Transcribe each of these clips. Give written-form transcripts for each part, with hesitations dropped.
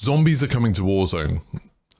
Zombies are coming to Warzone.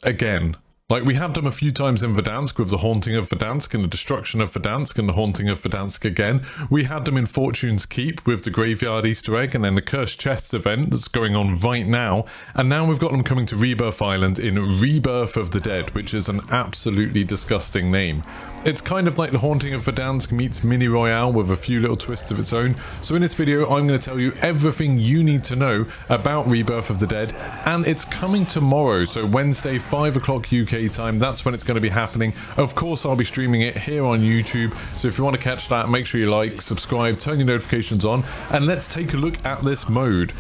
Again. Like, we had them a few times in Verdansk with the Haunting of Verdansk and the Destruction of Verdansk and the Haunting of Verdansk again. We had them in Fortune's Keep with the Graveyard Easter Egg and then the Cursed Chests event that's going on right now. And now we've got them coming to Rebirth Island in Rebirth of the Dead, which is an absolutely disgusting name. It's kind of like the Haunting of Verdansk meets Mini Royale with a few little twists of its own. So in this video, I'm going to tell you everything you need to know about Rebirth of the Dead. And it's coming tomorrow, so Wednesday, 5 o'clock UK time. That's when it's going to be happening. Of course, I'll be streaming it here on YouTube. So if you want to catch that, make sure you like, subscribe, turn your notifications on. And let's take a look at this mode.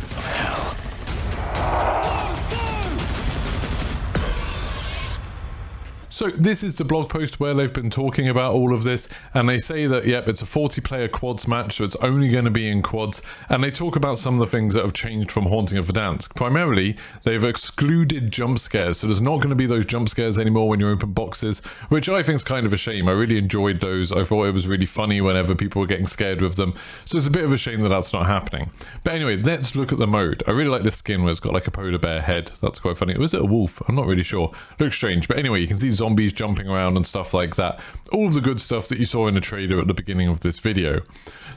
So this is the blog post where they've been talking about all of this, and they say that, yep, it's a 40-player quads match, so it's only going to be in quads, and they talk about some of the things that have changed from Haunting of Verdansk. Primarily, they've excluded jump scares, so there's not going to be those jump scares anymore when you open boxes, which I think is kind of a shame. I really enjoyed those. I thought it was really funny whenever people were getting scared with them, so it's a bit of a shame that that's not happening. But anyway, let's look at the mode. I really like this skin where it's got like a polar bear head. That's quite funny. Or is it a wolf? I'm not really sure. Looks strange, but anyway, you can see zombies jumping around and stuff like that. All of the good stuff that you saw in the trailer at the beginning of this video.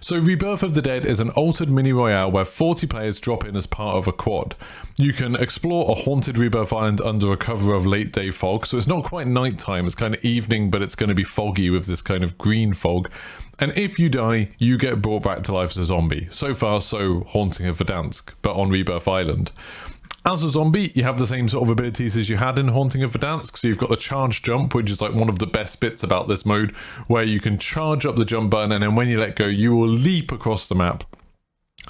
So Rebirth of the Dead is an altered mini royale where 40 players drop in as part of a quad. You can explore a haunted Rebirth Island under a cover of late day fog, so it's not quite nighttime, it's kind of evening, but it's going to be foggy with this kind of green fog. And if you die, you get brought back to life as a zombie. So far, so Haunting of Verdansk, but on Rebirth Island. As a zombie, you have the same sort of abilities as you had in Haunting of Verdansk. So you've got the charge jump, which is like one of the best bits about this mode, where you can charge up the jump button, and then when you let go, you will leap across the map.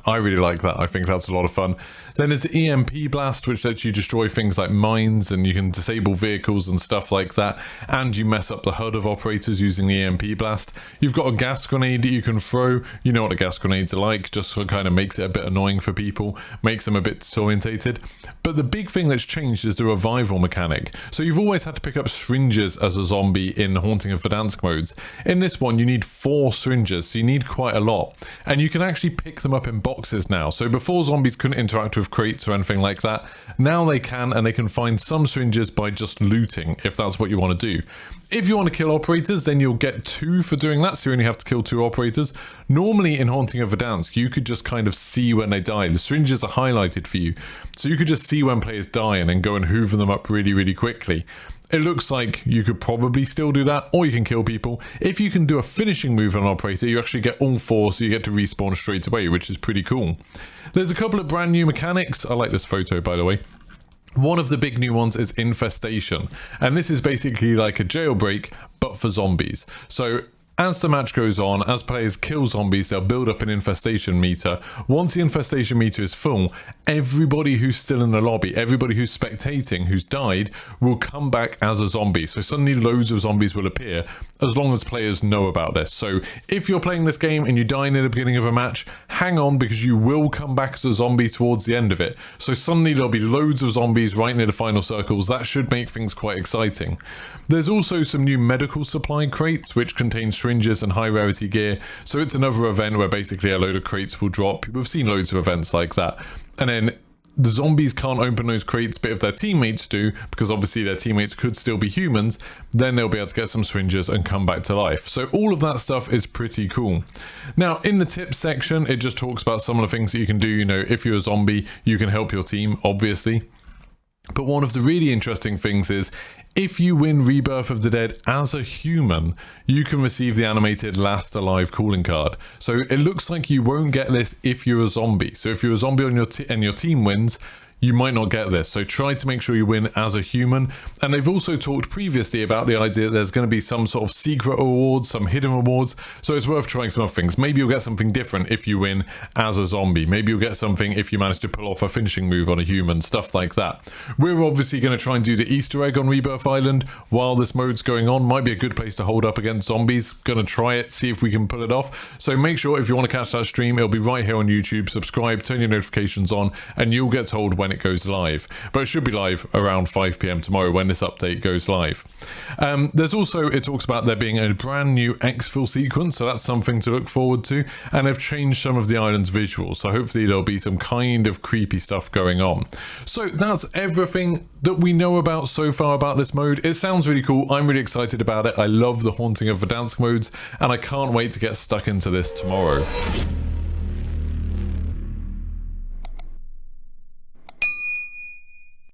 I really like that. I think that's a lot of fun. Then there's the EMP blast, which lets you destroy things like mines, and you can disable vehicles and stuff like that. And you mess up the HUD of operators using the EMP blast. You've got a gas grenade that you can throw. You know what the gas grenades are like, just so it kind of makes it a bit annoying for people, makes them a bit disorientated. But the big thing that's changed is the revival mechanic. So you've always had to pick up syringes as a zombie in Haunting of Verdansk modes. In this one, you need 4 syringes, so you need quite a lot. And you can actually pick them up in boxes now. So before, zombies couldn't interact with crates or anything like that. Now they can, and they can find some syringes by just looting, if that's what you want to do. If you want to kill operators, then you'll get 2 for doing that, so you only have to kill 2 operators. Normally in Haunting of Verdansk, you could just kind of see when they die. The syringes are highlighted for you, so you could just see when players die and then go and hoover them up really, really quickly. It looks like you could probably still do that, or you can kill people. If you can do a finishing move on an operator, you actually get all 4, so you get to respawn straight away, which is pretty cool. There's a couple of brand new mechanics. I like this photo, by the way. One of the big new ones is Infestation, and this is basically like a jailbreak, but for zombies. So as the match goes on, as players kill zombies, they'll build up an infestation meter. Once the infestation meter is full, everybody who's still in the lobby, everybody who's spectating, who's died, will come back as a zombie. So suddenly loads of zombies will appear, as long as players know about this. So if you're playing this game and you die near the beginning of a match, hang on, because you will come back as a zombie towards the end of it. So suddenly there'll be loads of zombies right near the final circles. That should make things quite exciting. There's also some new medical supply crates, which contain syringes and high rarity gear. So it's another event where basically a load of crates will drop. We've seen loads of events like that. And then the zombies can't open those crates, but if their teammates do, because obviously their teammates could still be humans, then they'll be able to get some syringes and come back to life. So all of that stuff is pretty cool. Now, in the tips section, it just talks about some of the things that you can do. You know, if you're a zombie, you can help your team, obviously. But one of the really interesting things is, if you win Rebirth of the Dead as a human, you can receive the animated Last Alive calling card. So it looks like you won't get this if you're a zombie. So if you're a zombie on and your team wins, you might not get this. So try to make sure you win as a human. And they've also talked previously about the idea that there's going to be some sort of secret rewards, some hidden rewards. So it's worth trying some other things. Maybe you'll get something different if you win as a zombie. Maybe you'll get something if you manage to pull off a finishing move on a human, stuff like that. We're obviously going to try and do the Easter egg on Rebirth Island while this mode's going on. Might be a good place to hold up against zombies. Going to try it, see if we can pull it off. So make sure if you want to catch that stream, it'll be right here on YouTube. Subscribe, turn your notifications on, and you'll get told when when it goes live, but it should be live around 5 p.m. tomorrow when this update goes live. There's also, it talks about there being a brand new exfil sequence, so that's something to look forward to, and they've changed some of the island's visuals, so hopefully there'll be some kind of creepy stuff going on. So that's everything that we know about so far about this mode. It sounds really cool. I'm really excited about it. I love the Haunting of Verdansk modes, and I can't wait to get stuck into this tomorrow.